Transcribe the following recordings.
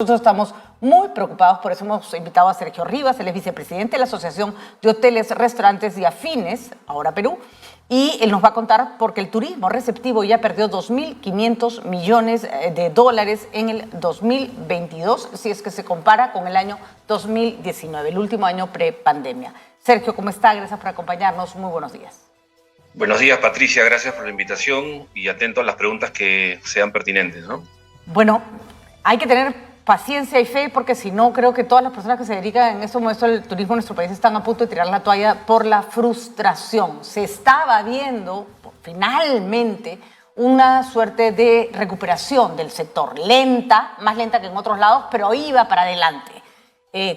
Nosotros estamos muy preocupados, por eso hemos invitado a Sergio Rivas, él es vicepresidente de la Asociación de Hoteles, Restaurantes y Afines, ahora Perú, y él nos va a contar porque el turismo receptivo ya perdió 2.500 millones de dólares en el 2022, si es que se compara con el año 2019, el último año pre-pandemia. Sergio, ¿cómo está? Gracias por acompañarnos. Muy buenos días. Buenos días, Patricia. Gracias por la invitación y atento a las preguntas que sean pertinentes, ¿no? Bueno, hay que tener paciencia y fe, porque si no, creo que todas las personas que se dedican en estos momentos al turismo en nuestro país están a punto de tirar la toalla por la frustración. Se estaba viendo, finalmente, una suerte de recuperación del sector, lenta, más lenta que en otros lados, pero iba para adelante.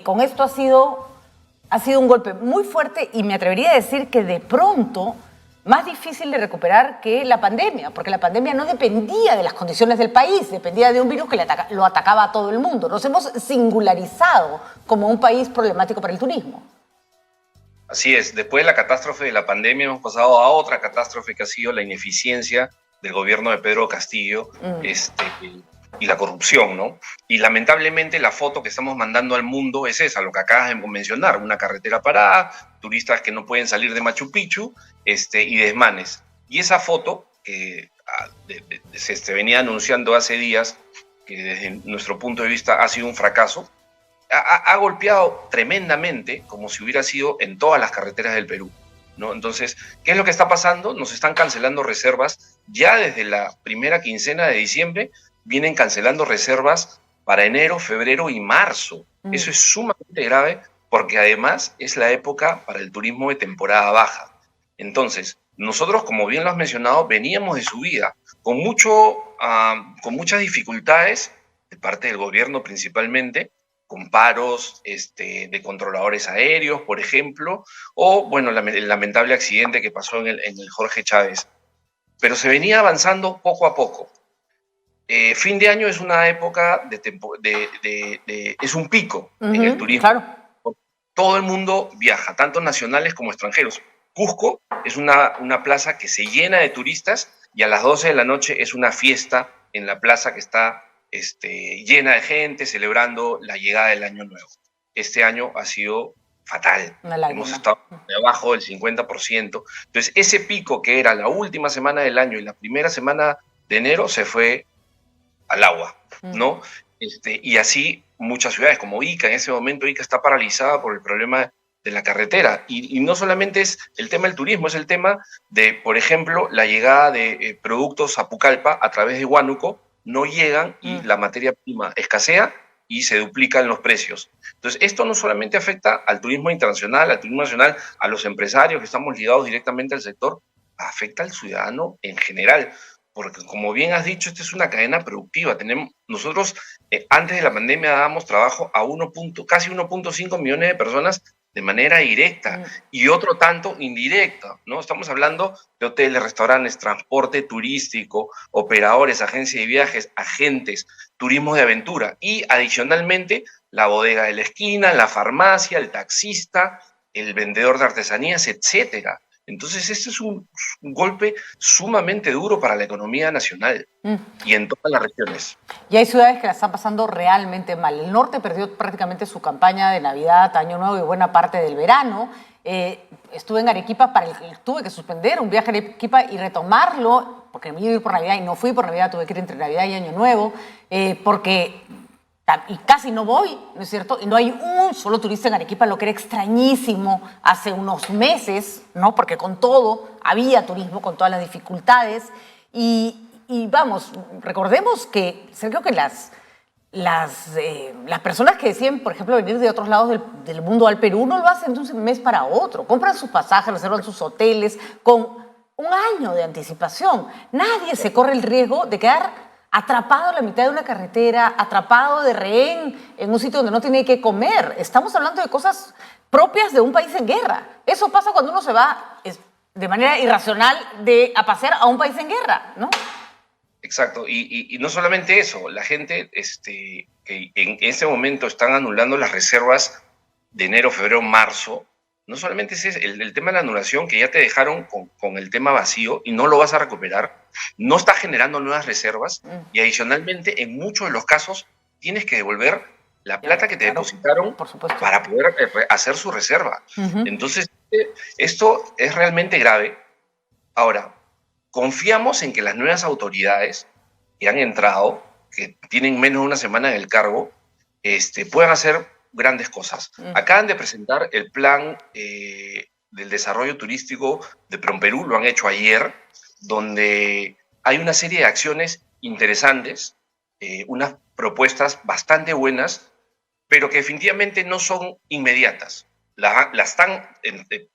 Con esto ha sido un golpe muy fuerte y me atrevería a decir que de pronto más difícil de recuperar que la pandemia, porque la pandemia no dependía de las condiciones del país, dependía de un virus que lo atacaba a todo el mundo. Nos hemos singularizado como un país problemático para el turismo. Así es, después de la catástrofe de la pandemia hemos pasado a otra catástrofe que ha sido la ineficiencia del gobierno de Pedro Castillo y la corrupción, ¿no? Y lamentablemente la foto que estamos mandando al mundo es esa, lo que acabas de mencionar, una carretera parada, turistas que no pueden salir de Machu Picchu y desmanes. Y esa foto que se venía anunciando hace días, que desde nuestro punto de vista ha sido un fracaso, ha golpeado tremendamente, como si hubiera sido en todas las carreteras del Perú, ¿no? Entonces, ¿qué es lo que está pasando? Nos están cancelando reservas ya desde la primera quincena de diciembre. Vienen cancelando reservas para enero, febrero y marzo. Eso es sumamente grave porque además es la época para el turismo de temporada baja. Entonces, nosotros, como bien lo has mencionado, veníamos de subida con muchas dificultades de parte del gobierno principalmente, con paros de controladores aéreos, por ejemplo, o bueno, el lamentable accidente que pasó en el Jorge Chávez. Pero se venía avanzando poco a poco. Fin de año es una época es un pico en el turismo. Claro. Todo el mundo viaja, tanto nacionales como extranjeros. Cusco es una plaza que se llena de turistas y a las 12 de la noche es una fiesta en la plaza que está llena de gente celebrando la llegada del año nuevo. Este año ha sido fatal. Hemos estado debajo del 50%. Entonces, ese pico que era la última semana del año y la primera semana de enero se fue al agua, ¿no? Y así muchas ciudades, como Ica, en ese momento Ica está paralizada por el problema de la carretera. Y no solamente es el tema del turismo, es el tema de, por ejemplo, la llegada de productos a Pucallpa a través de Huánuco, no llegan y la materia prima escasea y se duplican los precios. Entonces, esto no solamente afecta al turismo internacional, al turismo nacional, a los empresarios que estamos ligados directamente al sector, afecta al ciudadano en general. Porque como bien has dicho, esta es una cadena productiva. Nosotros, antes de la pandemia, dábamos trabajo a casi 1.5 millones de personas de manera directa y otro tanto indirecta, ¿no? Estamos hablando de hoteles, restaurantes, transporte turístico, operadores, agencias de viajes, agentes, turismo de aventura y adicionalmente la bodega de la esquina, la farmacia, el taxista, el vendedor de artesanías, etcétera. Entonces, este es un golpe sumamente duro para la economía nacional y en todas las regiones. Y hay ciudades que la están pasando realmente mal. El norte perdió prácticamente su campaña de Navidad, Año Nuevo y buena parte del verano. Estuve en Arequipa, tuve que suspender un viaje a Arequipa y retomarlo, porque me iba a ir por Navidad y no fui por Navidad, tuve que ir entre Navidad y Año Nuevo, y casi no voy, ¿no es cierto? Y no hay un solo turista en Arequipa, lo que era extrañísimo hace unos meses, ¿no? Porque con todo había turismo, con todas las dificultades. Y vamos, recordemos que creo que las personas que deciden, por ejemplo, venir de otros lados del mundo al Perú, no lo hacen de un mes para otro. Compran sus pasajes, reservan sus hoteles con un año de anticipación. Nadie se corre el riesgo de quedar atrapado en la mitad de una carretera, atrapado de rehén en un sitio donde no tiene que comer. Estamos hablando de cosas propias de un país en guerra. Eso pasa cuando uno se va de manera irracional a pasear a un país en guerra, ¿no? Exacto, y no solamente eso, la gente que en ese momento están anulando las reservas de enero, febrero, marzo, no solamente es el tema de la anulación, que ya te dejaron con el tema vacío y no lo vas a recuperar, no está generando nuevas reservas y adicionalmente en muchos de los casos tienes que devolver la Ya, plata que te claro, depositaron por supuesto. para poder hacer su reserva. Ujú. Entonces, esto es realmente grave. Ahora, confiamos en que las nuevas autoridades que han entrado, que tienen menos de una semana en el cargo, puedan hacer grandes cosas. Acaban de presentar el plan del desarrollo turístico de PROMPERÚ, lo han hecho ayer, donde hay una serie de acciones interesantes, unas propuestas bastante buenas, pero que definitivamente no son inmediatas. Las están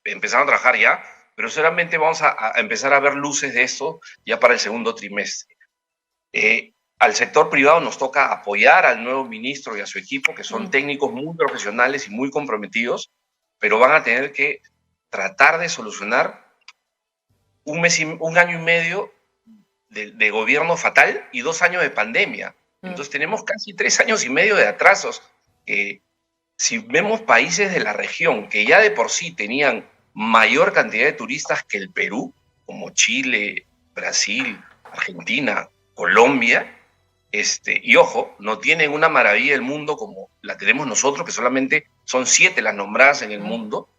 empezando a trabajar ya, pero solamente vamos a empezar a ver luces de esto ya para el segundo trimestre. Al sector privado nos toca apoyar al nuevo ministro y a su equipo, que son técnicos muy profesionales y muy comprometidos, pero van a tener que tratar de solucionar un año y medio de gobierno fatal y 2 años de pandemia. Entonces tenemos casi 3 años y medio de atrasos. Si vemos países de la región que ya de por sí tenían mayor cantidad de turistas que el Perú, como Chile, Brasil, Argentina, Colombia, y ojo, no tienen una maravilla del mundo como la tenemos nosotros, que solamente son 7 las nombradas en el mundo.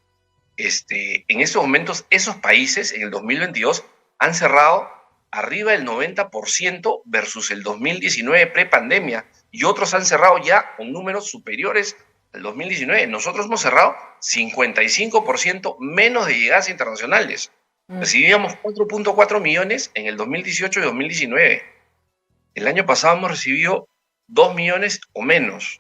En estos momentos, esos países en el 2022 han cerrado arriba del 90% versus el 2019 prepandemia, y otros han cerrado ya con números superiores al 2019. Nosotros hemos cerrado 55% menos de llegadas internacionales. Recibíamos 4.4 millones en el 2018 y 2019. El año pasado hemos recibido 2 millones o menos.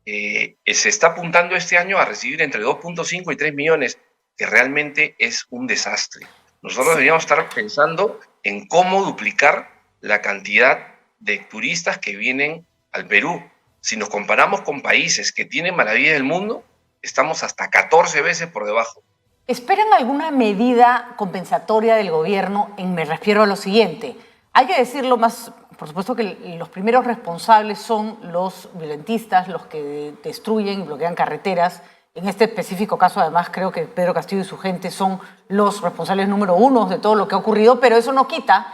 Se está apuntando este año a recibir entre 2.5 y 3 millones, que realmente es un desastre. Nosotros deberíamos estar pensando en cómo duplicar la cantidad de turistas que vienen al Perú. Si nos comparamos con países que tienen maravillas del mundo, estamos hasta 14 veces por debajo. ¿Esperan alguna medida compensatoria del gobierno? Me refiero a lo siguiente. Hay que decirlo más, por supuesto que los primeros responsables son los violentistas, los que destruyen y bloquean carreteras. En este específico caso, además, creo que Pedro Castillo y su gente son los responsables número 1 de todo lo que ha ocurrido, pero eso no quita,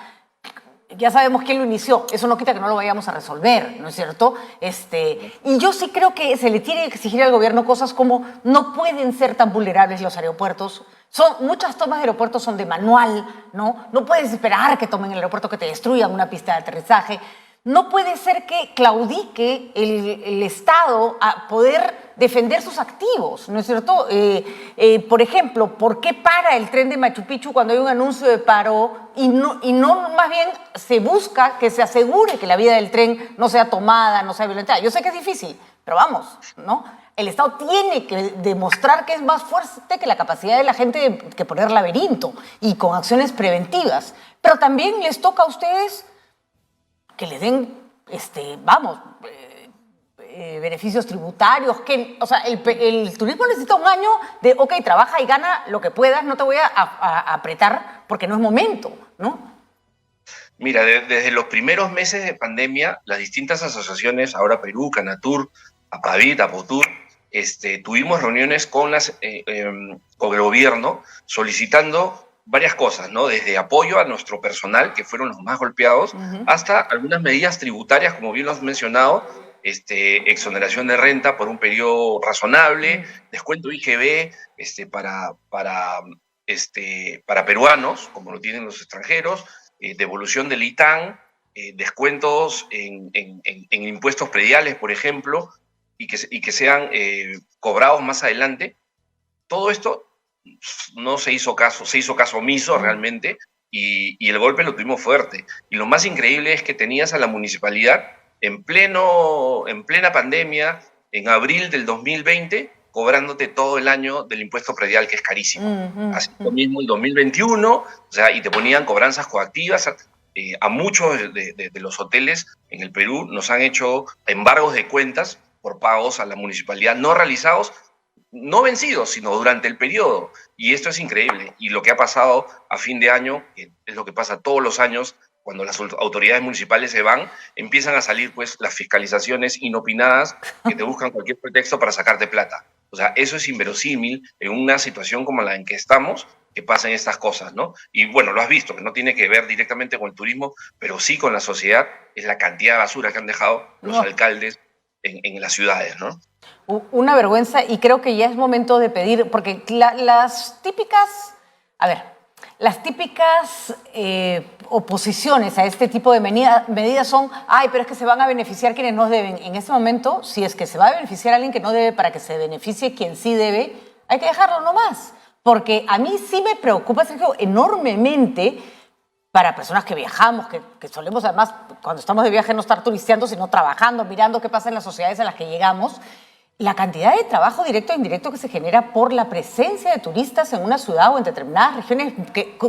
ya sabemos quién lo inició, eso no quita que no lo vayamos a resolver, ¿no es cierto? Y yo sí creo que se le tiene que exigir al gobierno cosas como no pueden ser tan vulnerables los aeropuertos. Muchas tomas de aeropuertos son de manual, ¿no? No puedes esperar que tomen el aeropuerto, que te destruyan una pista de aterrizaje. No puede ser que claudique el Estado a poder defender sus activos, ¿no es cierto? Por ejemplo, ¿por qué para el tren de Machu Picchu cuando hay un anuncio de paro y no más bien se busca que se asegure que la vía del tren no sea tomada, no sea violentada? Yo sé que es difícil, pero vamos, ¿no? El Estado tiene que demostrar que es más fuerte que la capacidad de la gente que poner laberinto y con acciones preventivas. Pero también les toca a ustedes que le den, beneficios tributarios. O sea, el turismo necesita un año de, ok, trabaja y gana lo que puedas, no te voy a apretar porque no es momento, ¿no? Mira, desde los primeros meses de pandemia, las distintas asociaciones, ahora Perú, Canatur, Apavit, Apotur, tuvimos reuniones con el gobierno solicitando varias cosas, ¿no? Desde apoyo a nuestro personal, que fueron los más golpeados, hasta algunas medidas tributarias, como bien lo has mencionado, exoneración de renta por un periodo razonable, descuento IGB para peruanos, como lo tienen los extranjeros, devolución del ITAN, descuentos en impuestos prediales, por ejemplo, y que sean cobrados más adelante. Todo esto no se hizo caso, se hizo caso omiso realmente, y el golpe lo tuvimos fuerte. Y lo más increíble es que tenías a la municipalidad en plena pandemia, en abril del 2020, cobrándote todo el año del impuesto predial, que es carísimo. Así lo mismo el 2021, o sea, y te ponían cobranzas coactivas. A muchos de los hoteles en el Perú nos han hecho embargos de cuentas por pagos a la municipalidad no realizados, no vencidos, sino durante el periodo. Y esto es increíble. Y lo que ha pasado a fin de año, que es lo que pasa todos los años, cuando las autoridades municipales se van, empiezan a salir pues las fiscalizaciones inopinadas que te buscan cualquier pretexto para sacarte plata. O sea, eso es inverosímil en una situación como la en que estamos, que pasen estas cosas, ¿no? Y bueno, lo has visto, que no tiene que ver directamente con el turismo, pero sí con la sociedad, es la cantidad de basura que han dejado los alcaldes en las ciudades, ¿no? Una vergüenza, y creo que ya es momento de pedir, porque las típicas oposiciones a este tipo de medidas son, ay, pero es que se van a beneficiar quienes no deben. En este momento, si es que se va a beneficiar a alguien que no debe para que se beneficie quien sí debe, hay que dejarlo nomás. Porque a mí sí me preocupa, Sergio, enormemente para personas que viajamos, que solemos además, cuando estamos de viaje, no estar turisteando, sino trabajando, mirando qué pasa en las sociedades a las que llegamos, la cantidad de trabajo directo e indirecto que se genera por la presencia de turistas en una ciudad o en determinadas regiones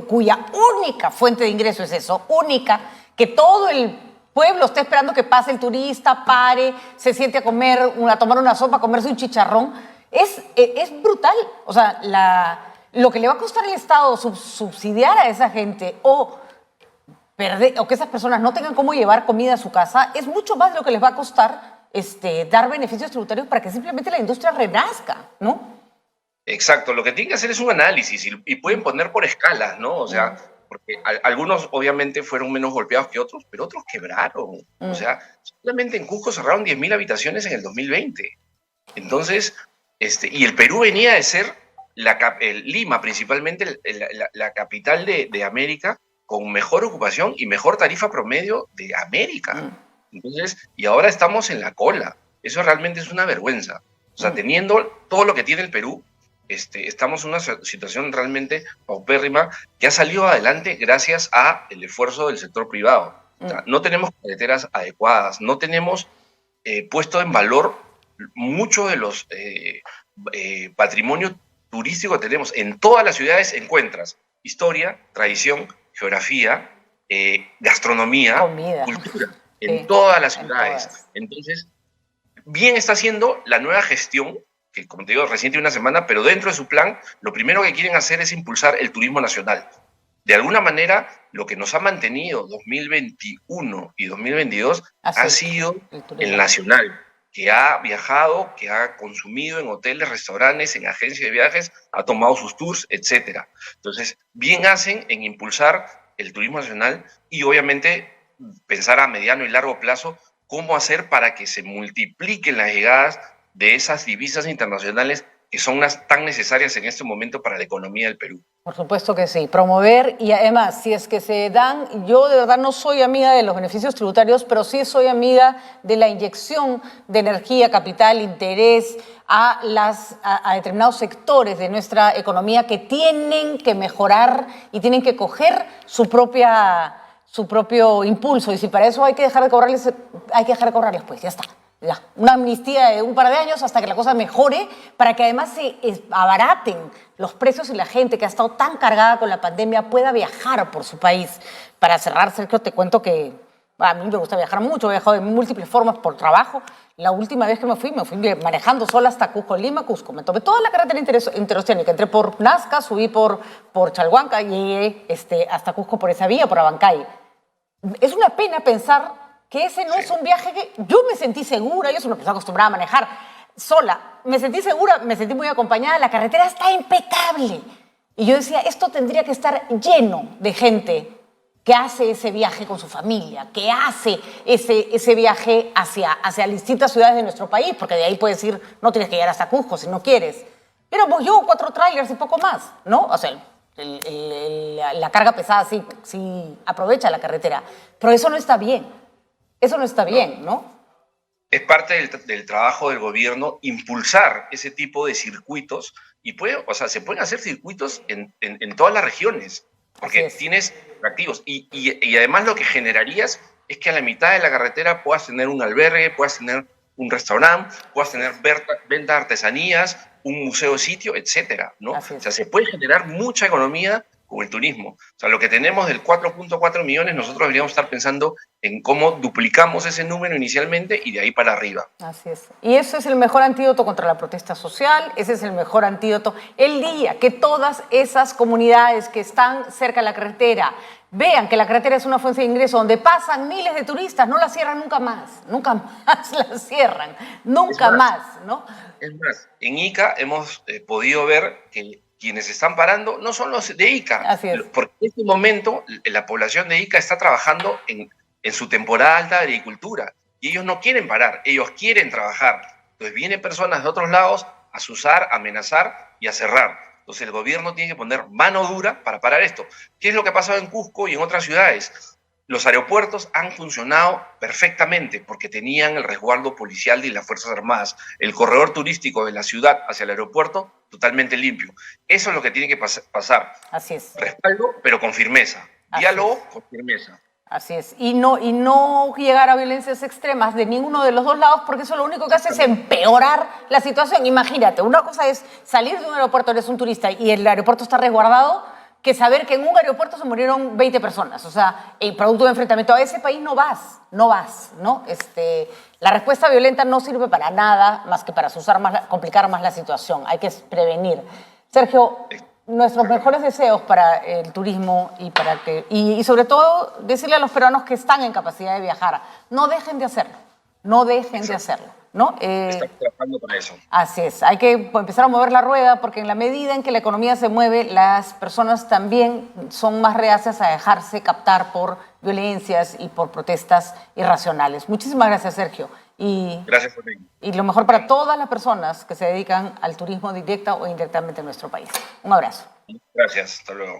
cuya única fuente de ingreso es eso, única, que todo el pueblo está esperando que pase el turista, pare, se siente a comer, a tomar una sopa, a comerse un chicharrón. Es brutal. O sea, lo que le va a costar al Estado subsidiar a esa gente o que esas personas no tengan cómo llevar comida a su casa es mucho más de lo que les va a costar dar beneficios tributarios para que simplemente la industria renazca, ¿no? Exacto, lo que tienen que hacer es un análisis y pueden poner por escalas, ¿no? O sea, porque algunos obviamente fueron menos golpeados que otros, pero otros quebraron. O sea, solamente en Cusco cerraron 10.000 habitaciones en el 2020. Entonces, y el Perú venía de ser Lima, principalmente la capital de América, con mejor ocupación y mejor tarifa promedio de América. Entonces, y ahora estamos en la cola. Eso realmente es una vergüenza. O sea, teniendo todo lo que tiene el Perú, estamos en una situación realmente paupérrima que ha salido adelante gracias al esfuerzo del sector privado. O sea, no tenemos carreteras adecuadas, no tenemos puesto en valor mucho de los patrimonio turístico que tenemos. En todas las ciudades encuentras historia, tradición, geografía, gastronomía, comida, cultura. En todas las ciudades. Entonces, bien está haciendo la nueva gestión, que como te digo, recién tiene una semana, pero dentro de su plan, lo primero que quieren hacer es impulsar el turismo nacional. De alguna manera, lo que nos ha mantenido 2021 y 2022 ha sido el nacional, que ha viajado, que ha consumido en hoteles, restaurantes, en agencias de viajes, ha tomado sus tours, etc. Entonces, bien hacen en impulsar el turismo nacional y obviamente pensar a mediano y largo plazo cómo hacer para que se multipliquen las llegadas de esas divisas internacionales que son tan necesarias en este momento para la economía del Perú. Por supuesto que sí, promover y además, si es que se dan, yo de verdad no soy amiga de los beneficios tributarios, pero sí soy amiga de la inyección de energía, capital, interés a determinados sectores de nuestra economía que tienen que mejorar y tienen que coger su propio impulso. Y si para eso hay que dejar de cobrarles, pues ya está. Ya. Una amnistía de un par de años hasta que la cosa mejore, para que además se abaraten los precios y la gente que ha estado tan cargada con la pandemia pueda viajar por su país. Para cerrar, Sergio, te cuento que a mí me gusta viajar mucho, he viajado de múltiples formas por trabajo. La última vez que me fui manejando sola hasta Cusco, Lima, Cusco. Me tomé toda la carretera interoceánica, entré por Nazca, subí por Chalhuanca y llegué hasta Cusco por esa vía, por Abancay. Es una pena pensar que ese no es un viaje que... Yo me sentí segura, yo soy una persona acostumbrada a manejar sola, me sentí segura, me sentí muy acompañada, la carretera está impecable. Y yo decía, esto tendría que estar lleno de gente que hace ese viaje con su familia, que hace ese viaje hacia distintas ciudades de nuestro país, porque de ahí puedes ir, no tienes que llegar hasta Cusco si no quieres. Éramos yo, 4 trailers y poco más, ¿no? O sea, la carga pesada sí aprovecha la carretera, pero eso no está bien. Eso no está bien, ¿no? Es parte del trabajo del gobierno impulsar ese tipo de circuitos y se pueden hacer circuitos en todas las regiones, porque tienes atractivos. Y además lo que generarías es que a la mitad de la carretera puedas tener un albergue, puedas tener un restaurante, puedas tener venta de artesanías, un museo de sitio, etcétera, ¿no? O sea, se puede generar mucha economía con el turismo. O sea, lo que tenemos del 4.4 millones, nosotros deberíamos estar pensando en cómo duplicamos ese número inicialmente y de ahí para arriba. Así es. Y ese es el mejor antídoto contra la protesta social, ese es el mejor antídoto. El día que todas esas comunidades que están cerca de la carretera vean que la carretera es una fuente de ingreso donde pasan miles de turistas, no la cierran nunca más la cierran, nunca más, ¿no? Es más, en Ica hemos podido ver que quienes están parando no son los de Ica. Así es. Porque en este momento la población de Ica está trabajando en su temporada alta de agricultura y ellos no quieren parar, ellos quieren trabajar. Entonces vienen personas de otros lados a azuzar, a amenazar y a cerrar. Entonces el gobierno tiene que poner mano dura para parar esto. ¿Qué es lo que ha pasado en Cusco y en otras ciudades? Los aeropuertos han funcionado perfectamente porque tenían el resguardo policial de las Fuerzas Armadas. El corredor turístico de la ciudad hacia el aeropuerto totalmente limpio. Eso es lo que tiene que pasar. Así es. Respaldo, pero con firmeza. Diálogo con firmeza. Así es. Y no llegar a violencias extremas de ninguno de los dos lados, porque eso lo único que hace es empeorar la situación. Imagínate, una cosa es salir de un aeropuerto, eres un turista y el aeropuerto está resguardado, que saber que en un aeropuerto se murieron 20 personas. O sea, el producto de enfrentamiento. A ese país no vas, ¿no? La respuesta violenta no sirve para nada más que para complicar más la situación. Hay que prevenir. Sergio, nuestros mejores deseos para el turismo y sobre todo decirle a los peruanos que están en capacidad de viajar, no dejen de hacerlo, no dejen de hacerlo, ¿no? Estamos trabajando para eso. Así es, hay que empezar a mover la rueda porque en la medida en que la economía se mueve, las personas también son más reacias a dejarse captar por violencias y por protestas irracionales. Muchísimas gracias, Sergio. Gracias por venir. Y lo mejor para todas las personas que se dedican al turismo directa o indirectamente en nuestro país. Un abrazo. Gracias, hasta luego.